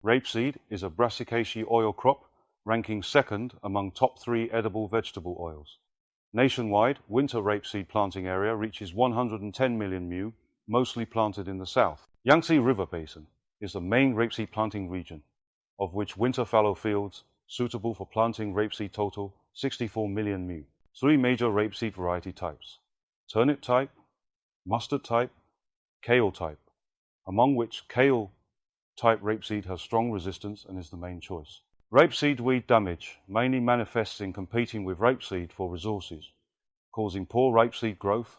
Rapeseed is a brassicaceae oil crop, ranking second among top 3 edible vegetable oils. Nationwide, winter rapeseed planting area reaches 110 million mu, mostly planted in the south. Yangtze River Basin is the main rapeseed planting region, of which winter fallow fields suitable for planting rapeseed total 64 million mu. 3 major rapeseed variety types: turnip type, mustard type, kale type, among which kale type rapeseed has strong resistance and is the main choice. Rapeseed weed damage mainly manifests in competing with rapeseed for resources, causing poor rapeseed growth,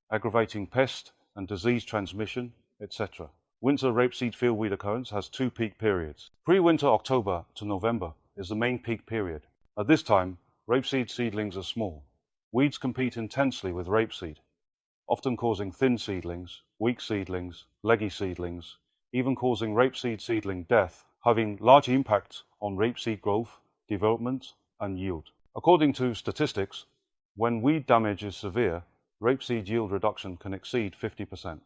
aggravating pest and disease transmission, etc. Winter rapeseed fieldweed occurrence has 2 peak periods. Pre-winter October to November is the main peak period. At this time, rapeseed seedlings are small. Weeds compete intensely with rapeseed, often causing thin seedlings, weak seedlings, leggy seedlings, even causing rapeseed seedling death, having large impact on rapeseed growth, development, and yield. According to statistics, when weed damage is severe, rapeseed yield reduction can exceed 50%.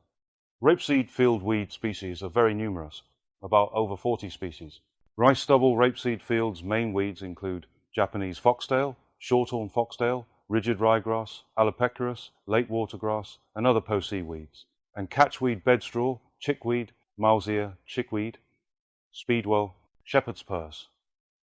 Rapeseed field weed species are very numerous, about over 40 species. Rice stubble rapeseed fields' main weeds include Japanese foxtail, shorthorn foxtail, rigid ryegrass, alopeculus, late watergrass, and other posee weeds, and catchweed bedstraw, chickweed, mouse-ear, chickweed, speedwell, shepherd's purse,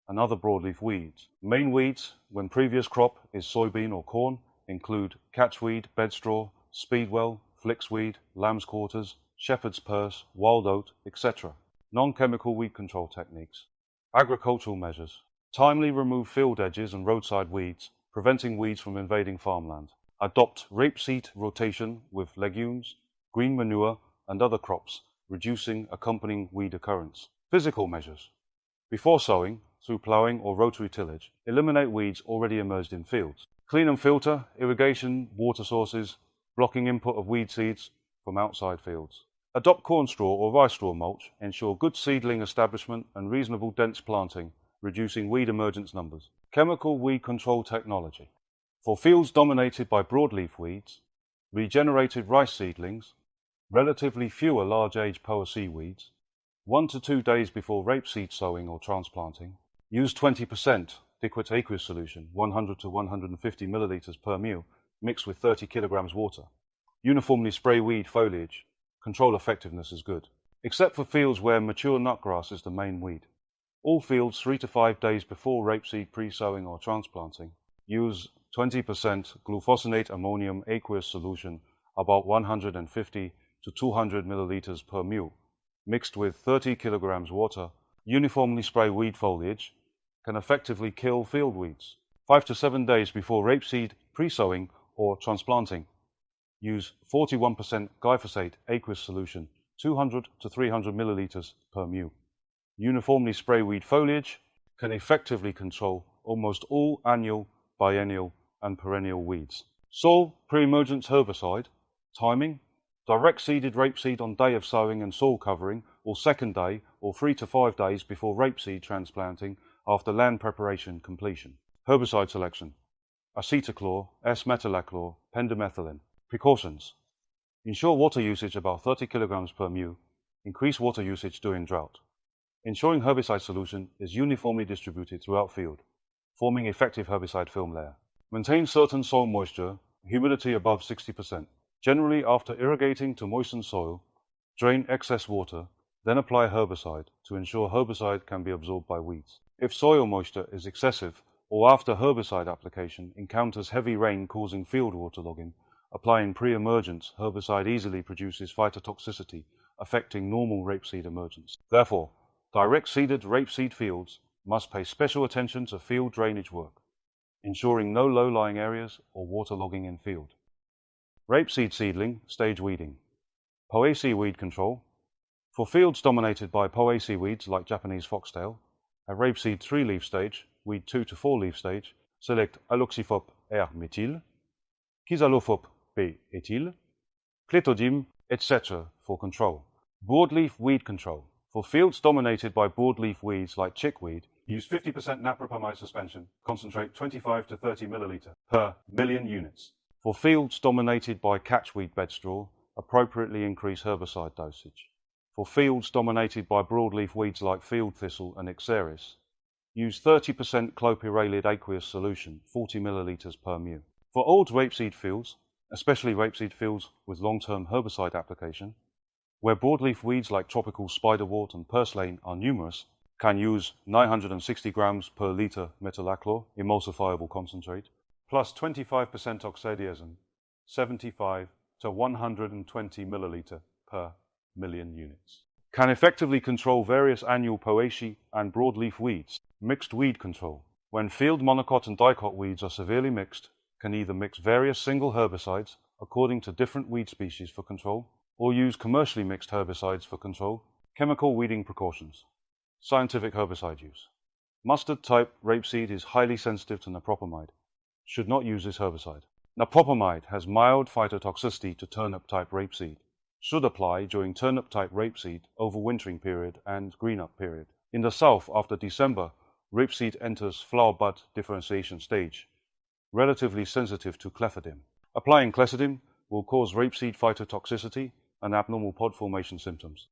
and other broadleaf weeds. Main weeds, when previous crop is soybean or corn, include catchweed, bedstraw, speedwell, flicksweed, lamb's quarters, shepherd's purse, wild oat, etc. Non-chemical weed control techniques. Agricultural measures. Timely remove field edges and roadside weeds, preventing weeds from invading farmland. Adopt rapeseed rotation with legumes, green manure, and other crops, reducing accompanying weed occurrence. Physical measures. Before sowing, through ploughing or rotary tillage, eliminate weeds already emerged in fields. Clean and filter irrigation water sources, blocking input of weed seeds from outside fields. Adopt corn straw or rice straw mulch, ensure good seedling establishment and reasonable dense planting, reducing weed emergence numbers. Chemical weed control technology. For fields dominated by broadleaf weeds, regenerated rice seedlings, relatively fewer large-age poaceae weeds, 1 to 2 days before rapeseed sowing or transplanting, use 20% liquid aqueous solution, 100 to 150 milliliters per mu, mixed with 30 kilograms water. Uniformly spray weed foliage. Control effectiveness is good, except for fields where mature nutgrass is the main weed. All fields 3 to 5 days before rapeseed pre-sowing or transplanting, use 20% glufosinate ammonium aqueous solution, about 150 to 200 milliliters per mu, mixed with 30 kilograms water. Uniformly spray weed foliage, can effectively kill field weeds. 5 to 7 days before rapeseed pre-sowing or transplanting, use 41% glyphosate aqueous solution, 200 to 300 milliliters per mu. Uniformly spray weed foliage, can effectively control almost all annual, biennial, and perennial weeds. Soil pre-emergence herbicide. Timing: direct seeded rapeseed on day of sowing and soil covering, or second day or 3 to 5 days before rapeseed transplanting after land preparation completion. Herbicide selection: acetochlor, S-metolachlor, pendimethalin. Precautions: ensure water usage about 30 kilograms per mu. Increase water usage during drought. Ensuring herbicide solution is uniformly distributed throughout field, forming effective herbicide film layer. Maintain certain soil moisture, humidity above 60%. Generally, after irrigating to moisten soil, drain excess water, then apply herbicide to ensure herbicide can be absorbed by weeds. If soil moisture is excessive or after herbicide application encounters heavy rain causing field waterlogging, applying pre-emergence herbicide easily produces phytotoxicity, affecting normal rapeseed emergence. Therefore, direct seeded rapeseed fields must pay special attention to field drainage work, ensuring no low-lying areas or waterlogging in field. Rapeseed seedling stage weeding. Poaceae weed control. For fields dominated by poaceae weeds like Japanese foxtail, at rapeseed 3-leaf stage, weed 2 to 4-leaf stage, select aloxifop R-methyl, kizalofop P-ethyl, clitodim, etc. for control. Broadleaf weed control. For fields dominated by broadleaf weeds like chickweed, use 50% napropamide suspension, concentrate 25 to 30 milliliter per million units. For fields dominated by catchweed bedstraw, appropriately increase herbicide dosage. For fields dominated by broadleaf weeds like field thistle and ixeris, use 30% clopyralid aqueous solution, 40 milliliters per mu. For old rapeseed fields, especially rapeseed fields with long-term herbicide application, where broadleaf weeds like tropical spiderwort and purslane are numerous, can use 960 grams per liter metolachlor, emulsifiable concentrate, plus 25% oxadiazine, 75 to 120 milliliter per million units. Can effectively control various annual poaceae and broadleaf weeds. Mixed weed control. When field monocot and dicot weeds are severely mixed, can either mix various single herbicides according to different weed species for control, or use commercially mixed herbicides for control. Chemical weeding precautions. Scientific herbicide use. Mustard-type rapeseed is highly sensitive to napropamide. Should not use this herbicide. Napropamide has mild phytotoxicity to turnip-type rapeseed. Should apply during turnip-type rapeseed overwintering period and green-up period. In the south, after December, rapeseed enters flower bud differentiation stage, relatively sensitive to clethodim. Applying clethodim will cause rapeseed phytotoxicity and abnormal pod formation symptoms.